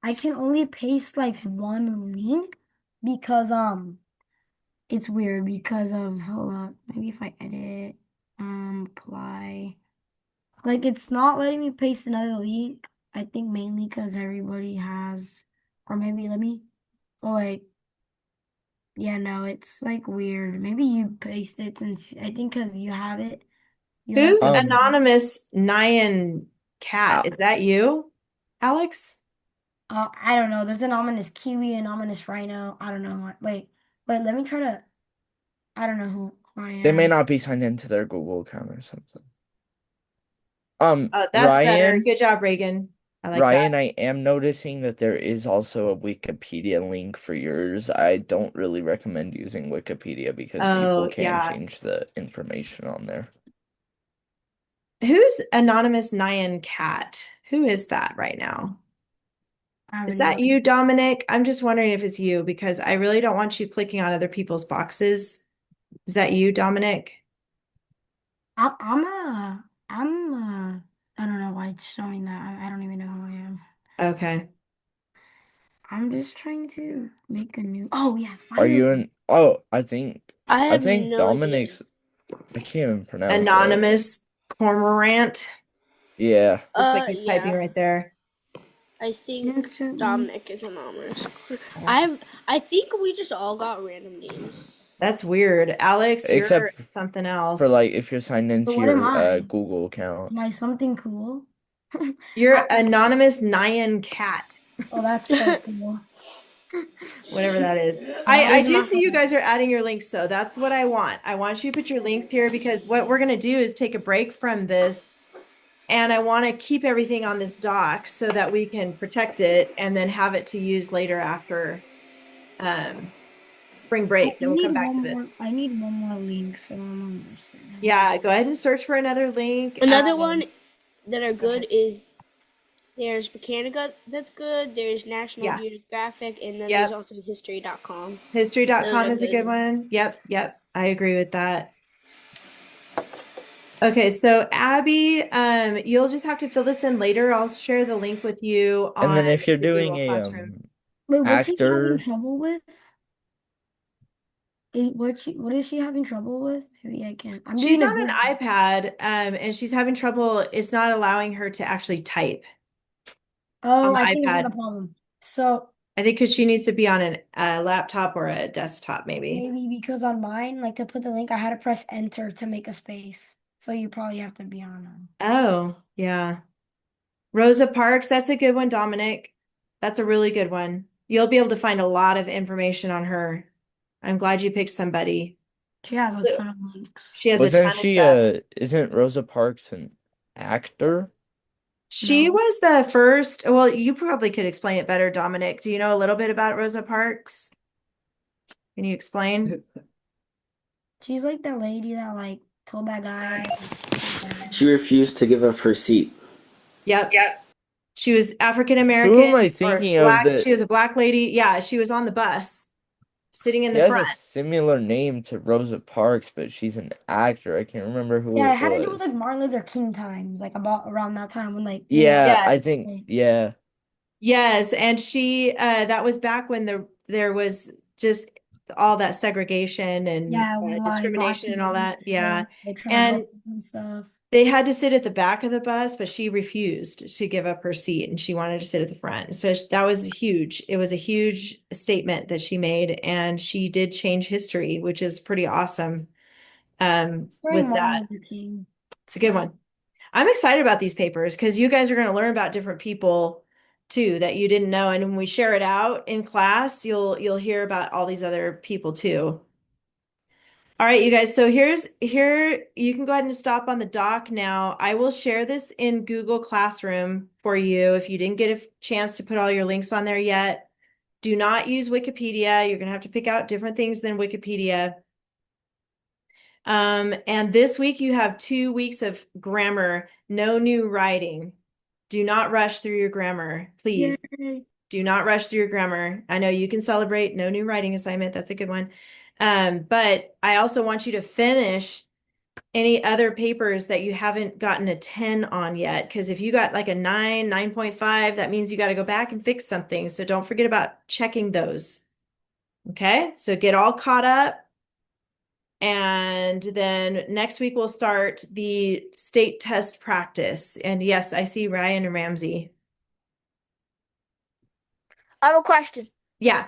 I can only paste like one link because it's weird because of hold up, maybe if I edit apply. Like it's not letting me paste another link. I think mainly because everybody has or maybe let me oh wait. Yeah, no, it's like weird. Maybe you paste it since I think because you have it. You like Who's the anonymous Nyan Uh, Cat? Is that you, Alex? I don't know. There's an ominous kiwi, an ominous rhino. I don't know. Wait, let me try to I don't know who I they may am. not be signed into their Google account or something. Oh, that's better. Ryan, Good job, Reagan. I like that. Ryan, I am noticing that there is also a Wikipedia link for yours. I don't really recommend using Wikipedia because people Oh, can yeah. change the information on there. Who's anonymous Nyan Cat? Who is that right now? I have Is no that idea. you, Dominic? I'm just wondering if it's you because I really don't want you clicking on other people's boxes. Is that you, Dominic? I don't know why it's showing that. I don't even know who I am. Okay. I'm just trying to make a new. Oh yes, Are finally. you in? Oh, I I have think no idea. Dominic's. I can't even pronounce that. Anonymous Cormorant. Yeah. Looks like he's typing Yeah. right there. I think Instantly. Dominic is anonymous. I think we just all got random names. That's weird. Alex, you're Except something for else. like if you're signed But into what am your I? Google account. Am I something cool? You're anonymous Nyan Cat, Oh, that's so cool. whatever that is. That I is do my see you guys are adding your links, so that's what I want. I want you to put your links here because what we're going to do is take a break from this, and I want to keep everything on this doc so that we can protect it and then have it to use later after um, spring break. Then we'll come back to this. I need one more link so I'm understanding. Yeah, go ahead and search for another link. Another one that are Go ahead. good is there's Britannica that's good. There's National Yeah. Geographic, and then there's Yep. also History.com. Those History.com are is a good good. one. Yep. I agree with that. Okay, so Abby, you'll just have to fill this in later. I'll share the link with you And on then if you're the doing Google a Classroom. Wait, what's she having actor, trouble with? What is she having trouble with? Maybe I can. I'm She's doing a on an good. iPad, and she's having trouble. It's not allowing her to actually type on Oh, the I think I have the iPad. problem. So I think because she needs to be on a laptop or a desktop, maybe. maybe because on mine, like to put the link, I had to press enter to make a space. So you probably have to be on. Oh, yeah. Rosa Parks, that's a good one, Dominic. That's a really good one. You'll be able to find a lot of information on her. I'm glad you picked somebody. She has a ton of links. She has a wasn't ton of she stuff. isn't Rosa Parks an actor? She No, was the first, well, you probably could explain it better, Dominic. Do you know a little bit about Rosa Parks? Can you explain? she's like the lady that like told that guy. She refused to give up her seat. Yep. She was African Who American am I or thinking of black. that? She was a black lady. Yeah, she was on the bus. sitting in She the has a front. similar name to Rosa Parks, but she's an actor. I can't remember who Yeah, it it had to do with like was. Martin Luther King times, like about around that time when like they Yeah, I Yes. think, yeah. Yes, and she that was back when there was just all that segregation and yeah, when like black discrimination and all people that. Yeah. they trying to And vote and stuff. they had to sit at the back of the bus, but she refused to give up her seat and she wanted to sit at the front. So that was huge. It was a huge statement that she made, and she did change history, which is pretty awesome. During With Martin that, Luther King. it's a good one. I'm excited about these papers because you guys are going to learn about different people too that you didn't know. And when we share it out in class, you'll hear about all these other people too. All right, you guys. So here you can go ahead and stop on the doc now. I will share this in Google Classroom for you if you didn't get a chance to put all your links on there yet. Do not use Wikipedia. You're going to have to pick out different things than Wikipedia. And this week you have 2 weeks of grammar, no new writing. Do not rush through your grammar, please. Yay. Do not rush through your grammar. I know you can celebrate no new writing assignment. That's a good one. But I also want you to finish any other papers that you haven't gotten a 10 on yet. Because if you got like a 9, 9.5, that means you got to go back and fix something. So don't forget about checking those. Okay, so get all caught up. And then next week we'll start the state test practice. And yes, I see Ryan and Ramsey. I have a question. Yeah.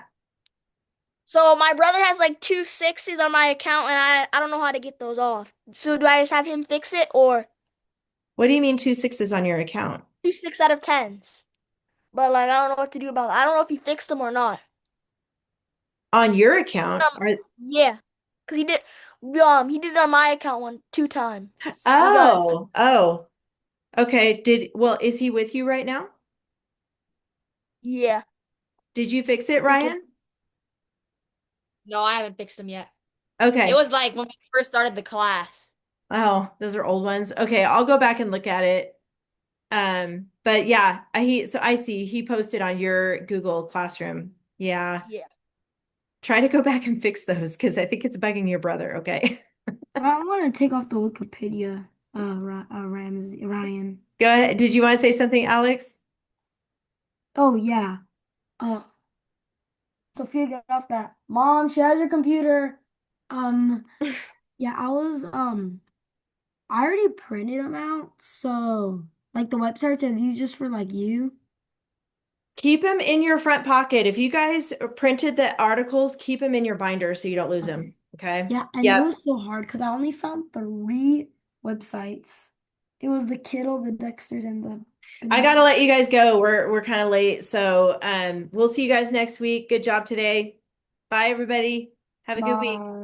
So my brother has like 2 6s on my account, and I don't know how to get those off. So do I just have him fix it, or What do you mean 2 6s on your account? 2 6 out of 10s? But like I don't know what to do about it. I don't know if he fixed them or not. On your account? Yeah, cause he did it on my account 2 times. He got it. Oh. Okay. Well, is he with you right now? Yeah. Did you fix it, Okay. Ryan? No, I haven't fixed them yet. It Okay. was like when we first started the class. Oh, those are old ones. Okay, I'll go back and look at it. But yeah, so I see he posted on your Google Classroom. Yeah. Yeah. Try to go back and fix those because I think it's bugging your brother, okay? I want to take off the Wikipedia, Ryan. Go ahead. Did you want to say something, Alex? Oh yeah. Uh, Sophia got off that. Mom, she has your computer. Um, yeah, I already printed them out. So, like the websites, are these just for like you? Keep them in your front pocket. If you guys printed the articles, keep them in your binder so you don't lose Okay. them. Okay. Yeah, and it Yep. was so hard because I only found 3 websites. It was the Kittle, the Dexters, and the I Goodnight. gotta let you guys go. We're kind of late. So we'll see you guys next week. Good job today. Bye, everybody. Have a good week. Bye.